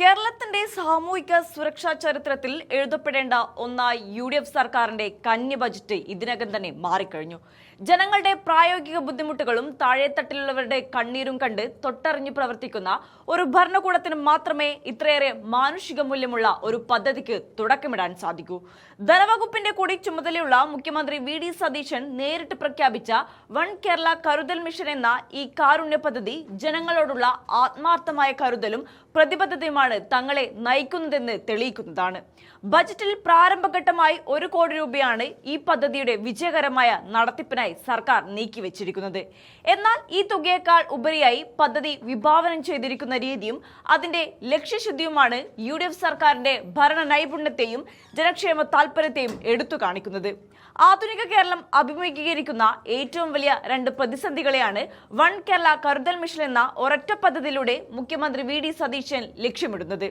കേരളത്തിന്റെ സാമൂഹിക സുരക്ഷാ ചരിത്രത്തിൽ എഴുതപ്പെടേണ്ട ഒന്നായി UDF സർക്കാരിന്റെ കന്നി ബജറ്റ് ഇതിനകം തന്നെ മാറിക്കഴിഞ്ഞു. ജനങ്ങളുടെ പ്രായോഗിക ബുദ്ധിമുട്ടുകളും താഴെത്തട്ടിലുള്ളവരുടെ കണ്ണീരും കണ്ട് തൊട്ടറിഞ്ഞു പ്രവർത്തിക്കുന്ന ഒരു ഭരണകൂടത്തിന് മാത്രമേ ഇത്രയേറെ മാനുഷിക മൂല്യമുള്ള ഒരു പദ്ധതിക്ക് തുടക്കമിടാൻ സാധിക്കൂ. ധനവകുപ്പിന്റെ കൂടി ചുമതലയുള്ള മുഖ്യമന്ത്രി VD സതീശൻ നേരിട്ട് പ്രഖ്യാപിച്ച വൺ കേരള കരുതൽ മിഷൻ എന്ന ഈ കാരുണ്യ പദ്ധതി ജനങ്ങളോടുള്ള ആത്മാർത്ഥമായ കരുതലും പ്രതിബദ്ധതയുമാണ് തങ്ങളെ നയിക്കുന്നതെന്ന് തെളിയിക്കുന്നതാണ്. ബജറ്റിൽ പ്രാരംഭഘട്ടമായി 1 കോടി രൂപയാണ് ഈ പദ്ധതിയുടെ വിജയകരമായ നടത്തിപ്പിനായി സർക്കാർ നീക്കിവെച്ചിരിക്കുന്നത്. എന്നാൽ ഈ തുകയേക്കാൾ ഉപരിയായി പദ്ധതി വിഭാവനം ചെയ്തിരിക്കുന്ന രീതിയും അതിന്റെ ലക്ഷ്യശുദ്ധിയുമാണ് UDF സർക്കാരിന്റെ ഭരണ നൈപുണ്യത്തെയും ജനക്ഷേമ താൽപര്യത്തെയും എടുത്തു കാണിക്കുന്നത്. ആധുനിക കേരളം അഭിമുഖീകരിക്കുന്ന ഏറ്റവും വലിയ 2 പ്രതിസന്ധികളെയാണ് വൺ കേരള കരുതൽ മിഷൻ എന്ന ഒരൊറ്റ പദ്ധതിയിലൂടെ മുഖ്യമന്ത്രി VD സതീശൻ ലക്ഷ്യമിടുന്നത്.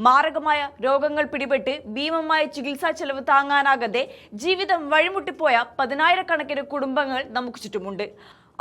മാരകമായ രോഗങ്ങൾ പിടിപെട്ട് ഭീമമായ ചികിത്സാ ചെലവ് താങ്ങാനാകാതെ ജീവിതം വഴിമുട്ടിപ്പോയ 10,000-കണക്കിന് കുടുംബങ്ങൾ നമുക്ക് ചുറ്റുമുണ്ട്.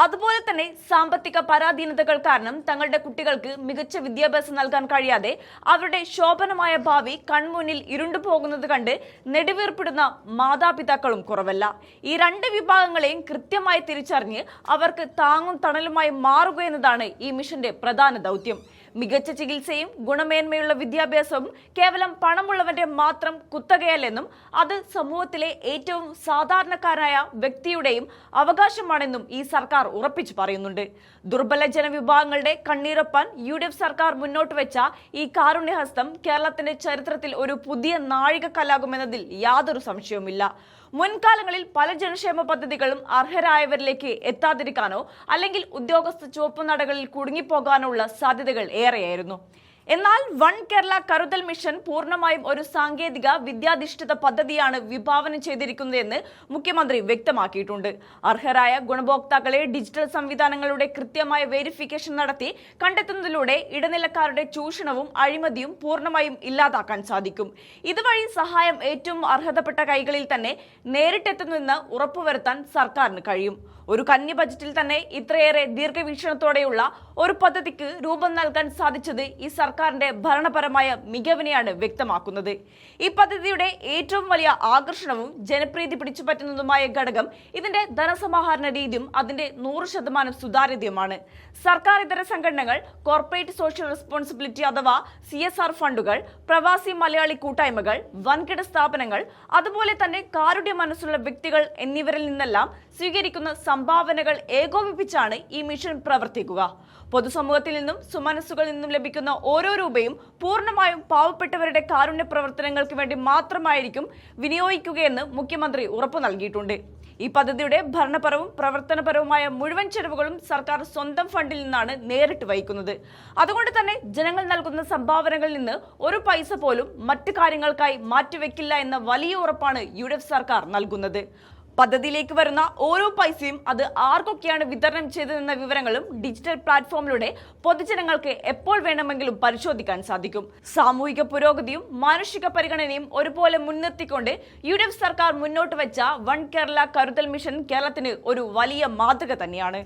അതുപോലെ തന്നെ സാമ്പത്തിക പരാധീനതകൾ കാരണം തങ്ങളുടെ കുട്ടികൾക്ക് മികച്ച വിദ്യാഭ്യാസം നൽകാൻ കഴിയാതെ അവരുടെ ശോഭനമായ ഭാവി കൺമുന്നിൽ ഇരുണ്ടു പോകുന്നത് കണ്ട് നെടുവീർപ്പിടുന്ന മാതാപിതാക്കളും കുറവല്ല. ഈ 2 വിഭാഗങ്ങളെയും കൃത്യമായി തിരിച്ചറിഞ്ഞ് അവർക്ക് താങ്ങും തണലുമായി മാറുക എന്നതാണ് ഈ മിഷന്റെ പ്രധാന ദൗത്യം. മികച്ച ചികിത്സയും ഗുണമേന്മയുള്ള വിദ്യാഭ്യാസവും കേവലം പണമുള്ളവന്റെ മാത്രം കുത്തകയല്ലെന്നും അത് സമൂഹത്തിലെ ഏറ്റവും സാധാരണക്കാരായ വ്യക്തിയുടെയും അവകാശമാണെന്നും ഈ സർക്കാർ ഉറപ്പിച്ചു പറയുന്നുണ്ട്. ദുർബല ജനവിഭാഗങ്ങളുടെ കണ്ണീരൊപ്പാൻ UDF സർക്കാർ മുന്നോട്ട് വെച്ച ഈ കാരുണ്യഹസ്തം കേരളത്തിന്റെ ചരിത്രത്തിൽ ഒരു പുതിയ നാഴികക്കല്ലാകുമെന്നതിൽ യാതൊരു സംശയവുമില്ല. മുൻകാലങ്ങളിൽ പല ജനക്ഷേമ പദ്ധതികളും അർഹരായവരിലേക്ക് എത്താതിരിക്കാനോ അല്ലെങ്കിൽ ഉദ്യോഗസ്ഥ ചുവപ്പുനടകളിൽ കുടുങ്ങിപ്പോകാനോ ഉള്ള സാധ്യതകൾ ഏറെയായിരുന്നു. എന്നാൽ വൺ കേരള കരുതൽ മിഷൻ പൂർണ്ണമായും ഒരു സാങ്കേതിക വിദ്യാധിഷ്ഠിത പദ്ധതിയാണ് വിഭാവനം ചെയ്തിരിക്കുന്നതെന്ന് മുഖ്യമന്ത്രി വ്യക്തമാക്കിയിട്ടുണ്ട്. അർഹരായ ഗുണഭോക്താക്കളെ ഡിജിറ്റൽ സംവിധാനങ്ങളുടെ കൃത്യമായ വെരിഫിക്കേഷൻ നടത്തി കണ്ടെത്തുന്നതിലൂടെ ഇടനിലക്കാരുടെ ചൂഷണവും അഴിമതിയും പൂർണ്ണമായും ഇല്ലാതാക്കാൻ സാധിക്കും. ഇതുവഴി സഹായം ഏറ്റവും അർഹതപ്പെട്ട കൈകളിൽ തന്നെ നേരിട്ടെത്തുന്നുവെന്ന് ഉറപ്പുവരുത്താൻ സർക്കാരിന് കഴിയും. ഒരു കന്നി ബജറ്റിൽ തന്നെ ഇത്രയേറെ ദീർഘവീക്ഷണത്തോടെയുള്ള ഒരു പദ്ധതിക്ക് രൂപം നൽകാൻ സാധിച്ചത് ഈ സർക്കാരിന്റെ ഭരണപരമായ മികവിനെയാണ് വ്യക്തമാക്കുന്നത്. ഈ പദ്ധതിയുടെ ഏറ്റവും വലിയ ആകർഷണവും ജനപ്രീതി പിടിച്ചുപറ്റുന്നതുമായ ഘടകം ഇതിന്റെ ധനസമാഹരണ രീതിയും അതിന്റെ 100% സുതാര്യതയുമാണ്. സർക്കാർ ഇതര സംഘടനകൾ, കോർപ്പറേറ്റ് സോഷ്യൽ റെസ്പോൺസിബിലിറ്റി അഥവാ CSR ഫണ്ടുകൾ, പ്രവാസി മലയാളി കൂട്ടായ്മകൾ, വൻകിട സ്ഥാപനങ്ങൾ, അതുപോലെ തന്നെ കാരുണ്യ മനസ്സുള്ള വ്യക്തികൾ എന്നിവരിൽ നിന്നെല്ലാം സ്വീകരിക്കുന്ന സംഭാവനകൾ ഏകോപിപ്പിച്ചാണ് ഈ മിഷൻ പ്രവർത്തിക്കുക. പൊതുസമൂഹത്തിൽ നിന്നും സുമനസ്സുകളിൽ നിന്നും ലഭിക്കുന്ന ഓരോ രൂപയും പൂർണ്ണമായും പാവപ്പെട്ടവരുടെ കാരുണ്യ പ്രവർത്തനങ്ങൾക്ക് വേണ്ടി മാത്രമായിരിക്കും വിനിയോഗിക്കുകയെന്ന് മുഖ്യമന്ത്രി ഉറപ്പു നൽകിയിട്ടുണ്ട്. ഈ പദ്ധതിയുടെ ഭരണപരവും പ്രവർത്തനപരവുമായ മുഴുവൻ ചെലവുകളും സർക്കാർ സ്വന്തം ഫണ്ടിൽ നിന്നാണ് നേരിട്ട് വഹിക്കുന്നത്. അതുകൊണ്ട് തന്നെ ജനങ്ങൾ നൽകുന്ന സംഭാവനകളിൽ നിന്ന് ഒരു പൈസ പോലും മറ്റു കാര്യങ്ങൾക്കായി മാറ്റിവെക്കില്ല എന്ന വലിയ ഉറപ്പാണ് UDF സർക്കാർ നൽകുന്നത്. പദ്ധതിയിലേക്ക് വരുന്ന ഓരോ പൈസയും അത് ആർക്കൊക്കെയാണ് വിതരണം ചെയ്തതെന്ന വിവരങ്ങളും ഡിജിറ്റൽ പ്ലാറ്റ്ഫോമിലൂടെ പൊതുജനങ്ങൾക്ക് എപ്പോൾ വേണമെങ്കിലും പരിശോധിക്കാൻ സാധിക്കും. സാമൂഹിക പുരോഗതിയും മാനുഷിക പരിഗണനയും ഒരുപോലെ മുൻനിർത്തിക്കൊണ്ട് UDF സർക്കാർ മുന്നോട്ട് വെച്ച വൺ കേരള കരുതൽ മിഷൻ കേരളത്തിന് ഒരു വലിയ മാതൃക തന്നെയാണ്.